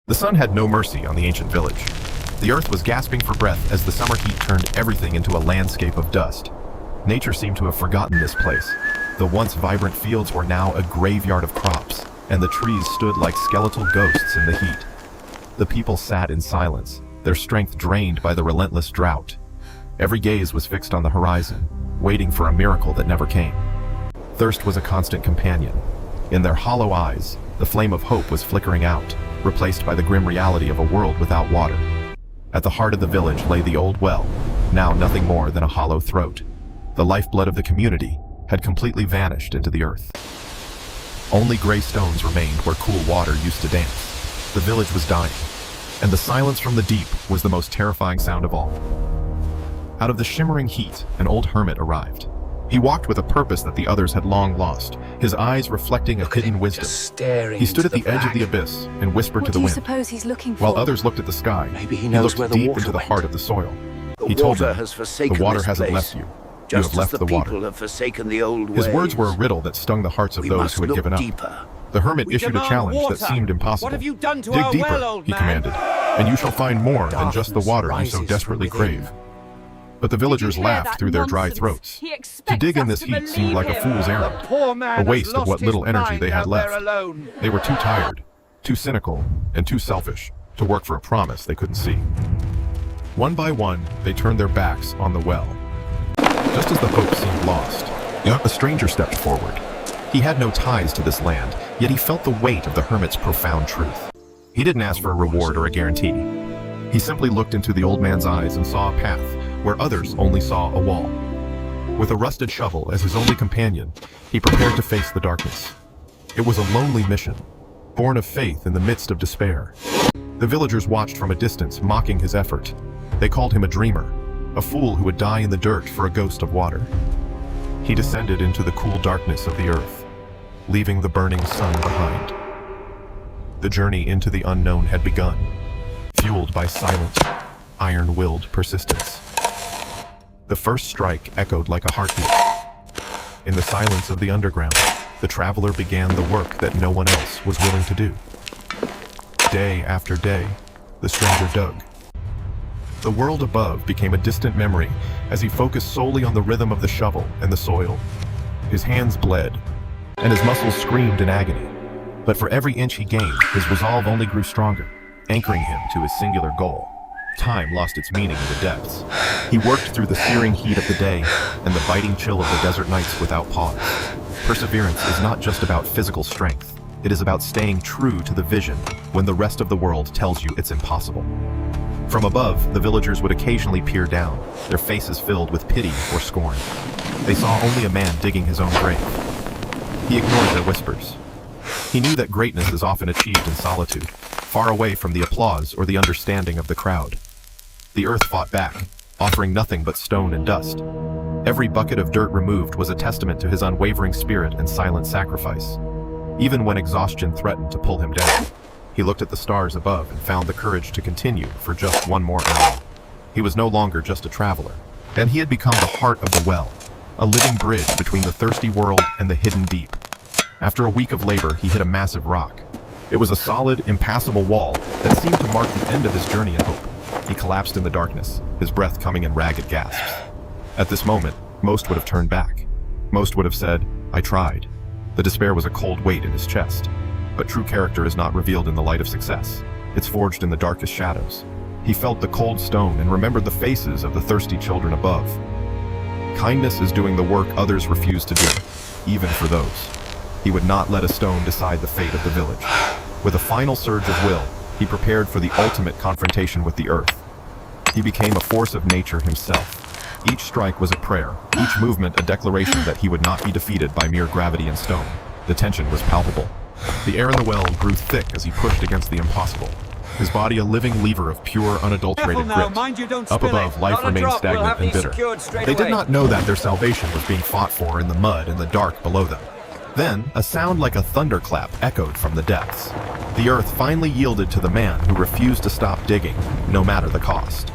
The sun had no mercy on the ancient village. The earth was gasping for breath as the summer heat turned everything into a landscape of dust. Nature seemed to have forgotten this place. The once vibrant fields were now a graveyard of crops, and the trees stood like skeletal ghosts in the heat. The people sat in silence, their strength drained by the relentless drought. Every gaze was fixed on the horizon, waiting for a miracle that never came. Thirst was a constant companion. In their hollow eyes, the flame of hope was flickering out, replaced by the grim reality of a world without water. At the heart of the village lay the old well, now nothing more than a hollow throat. The lifeblood of the community had completely vanished into the earth. Only gray stones remained where cool water used to dance. The village was dying, and the silence from the deep was the most terrifying sound of all. Out of the shimmering heat, an old hermit arrived. He walked with a purpose that the others had long lost, his eyes reflecting a hidden wisdom. He stood at the edge of the abyss and whispered to the wind. What do you suppose he's looking for? While others looked at the sky, Maybe he looked knows where the deep water into the went. heart of the soil. The He told water them, has forsaken the water this hasn't place, left you. You just have left as the water. people have forsaken the old His ways. words were a riddle that stung the hearts of We those must who had look given up. deeper. The hermit We issued a demand challenge water. that seemed impossible. What have you done to Dig our deeper, well, old he man? commanded, and you shall find more than just the Darkness water you rises so from desperately within. crave. But the villagers laughed through their dry throats. To dig in this heat seemed like a fool's errand, Poor man a has waste of lost what little his energy mind they had out there left. alone. They were too tired, too cynical, and too selfish to work for a promise they couldn't see. One by one, they turned their backs on the well. Just as the hope seemed lost, a stranger stepped forward. He had no ties to this land, yet he felt the weight of the hermit's profound truth. He didn't ask for a reward or a guarantee. He simply looked into the old man's eyes and saw a path where others only saw a wall. With a rusted shovel as his only companion, he prepared to face the darkness. It was a lonely mission, born of faith in the midst of despair. The villagers watched from a distance, mocking his effort. They called him a dreamer, a fool who would die in the dirt for a ghost of water. He descended into the cool darkness of the earth, leaving the burning sun behind. The journey into the unknown had begun, fueled by silent, iron-willed persistence. The first strike echoed like a heartbeat. In the silence of the underground, the traveler began the work that no one else was willing to do. Day after day, the stranger dug. The world above became a distant memory as he focused solely on the rhythm of the shovel and the soil. His hands bled, and his muscles screamed in agony. But for every inch he gained, his resolve only grew stronger, anchoring him to his singular goal. Time lost its meaning in the depths. He worked through the searing heat of the day and the biting chill of the desert nights without pause. Perseverance is not just about physical strength. It is about staying true to the vision when the rest of the world tells you it's impossible. From above, the villagers would occasionally peer down, their faces filled with pity or scorn. They saw only a man digging his own grave. He ignored their whispers. He knew that greatness is often achieved in solitude, far away from the applause or the understanding of the crowd. The earth fought back, offering nothing but stone and dust. Every bucket of dirt removed was a testament to his unwavering spirit and silent sacrifice. Even when exhaustion threatened to pull him down, he looked at the stars above and found the courage to continue for just one more hour. He was no longer just a traveler, and he had become the heart of the well, a living bridge between the thirsty world and the hidden deep. After a week of labor, he hit a massive rock. It was a solid, impassable wall that seemed to mark the end of his journey in hope. He collapsed in the darkness, his breath coming in ragged gasps. At this moment, most would have turned back. Most would have said, "I tried." The despair was a cold weight in his chest. But true character is not revealed in the light of success. It's forged in the darkest shadows. He felt the cold stone and remembered the faces of the thirsty children above. Kindness is doing the work others refuse to do, even for those. He would not let a stone decide the fate of the village. With a final surge of will, he prepared for the ultimate confrontation with the earth. He became a force of nature himself. Each strike was a prayer, each movement a declaration that he would not be defeated by mere gravity and stone. The tension was palpable. The air in the well grew thick as he pushed against the impossible. His body a living lever of pure, unadulterated Careful now, grit. mind you don't Up spill above, it. life Not a remained drop, we'll stagnant have and these bitter. secured straight They did away. not know that their salvation was being fought for in the mud and the dark below them. Then, a sound like a thunderclap echoed from the depths. The earth finally yielded to the man who refused to stop digging, no matter the cost.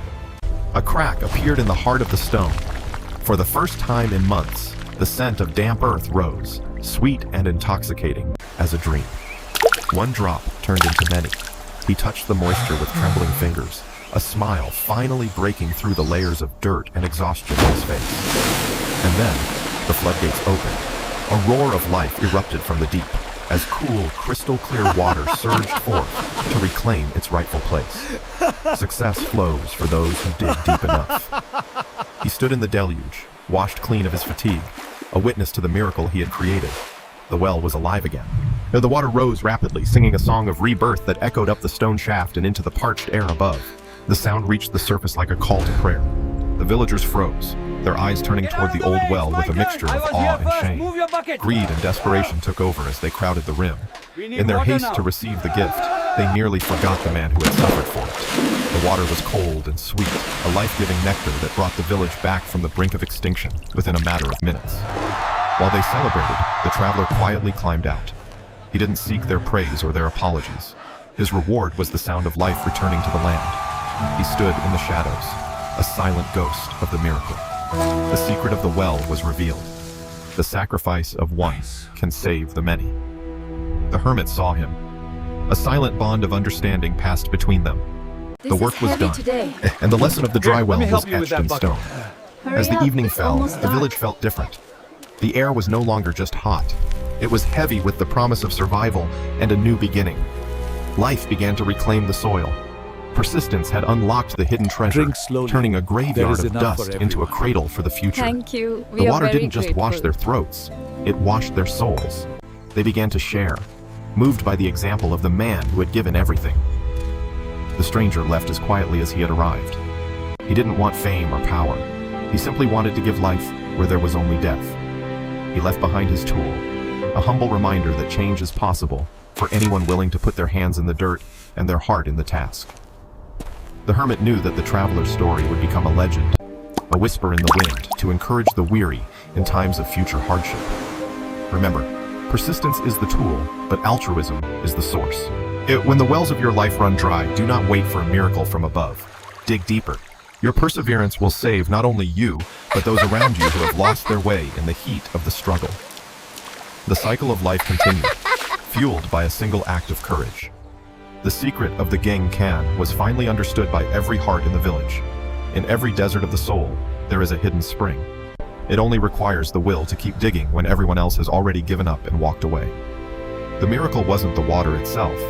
A crack appeared in the heart of the stone. For the first time in months, the scent of damp earth rose, sweet and intoxicating as a dream. One drop turned into many. He touched the moisture with trembling fingers, a smile finally breaking through the layers of dirt and exhaustion on his face. And then, the floodgates opened. A roar of life erupted from the deep, as cool, crystal-clear water surged forth to reclaim its rightful place. Success flows for those who dig deep enough. He stood in the deluge, washed clean of his fatigue, a witness to the miracle he had created. The well was alive again. The water rose rapidly, singing a song of rebirth that echoed up the stone shaft and into the parched air above. The sound reached the surface like a call to prayer. The villagers froze, their eyes turning toward the old well with a mixture of awe and shame. Greed and desperation took over as they crowded the rim. In their haste to receive the gift, they nearly forgot the man who had suffered for it. The water was cold and sweet, a life-giving nectar that brought the village back from the brink of extinction within a matter of minutes. While they celebrated, the traveler quietly climbed out. He didn't seek their praise or their apologies. His reward was the sound of life returning to the land. He stood in the shadows, a silent ghost of the miracle. The secret of the well was revealed. The sacrifice of one can save the many. The hermit saw him. A silent bond of understanding passed between them. The work was done, and the lesson of the dry well was etched in stone. As the evening fell, the village felt different. The air was no longer just hot. It was heavy with the promise of survival and a new beginning. Life began to reclaim the soil. Persistence had unlocked the hidden treasure, turning a graveyard of dust into a cradle for the future. Thank you. The water didn't just wash their throats, it washed their souls. They began to share, moved by the example of the man who had given everything. The stranger left as quietly as he had arrived. He didn't want fame or power. He simply wanted to give life where there was only death. He left behind his tool, a humble reminder that change is possible for anyone willing to put their hands in the dirt and their heart in the task. The hermit knew that the traveler's story would become a legend, a whisper in the wind to encourage the weary in times of future hardship. Remember, persistence is the tool, but altruism is the source. When the wells of your life run dry, do not wait for a miracle from above. Dig deeper. Your perseverance will save not only you, but those around you who have lost their way in the heat of the struggle. The cycle of life continued, fueled by a single act of courage. The secret of the Geng Can was finally understood by every heart in the village. In every desert of the soul, there is a hidden spring. It only requires the will to keep digging when everyone else has already given up and walked away. The miracle wasn't the water itself.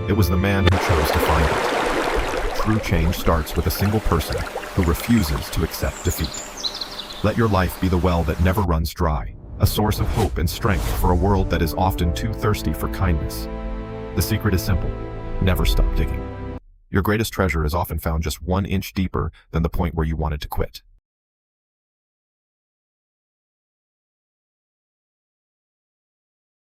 It was the man who chose to find it. True change starts with a single person who refuses to accept defeat. Let your life be the well that never runs dry, a source of hope and strength for a world that is often too thirsty for kindness. The secret is simple. Never stop digging. Your greatest treasure is often found just 1 inch deeper than the point where you wanted to quit.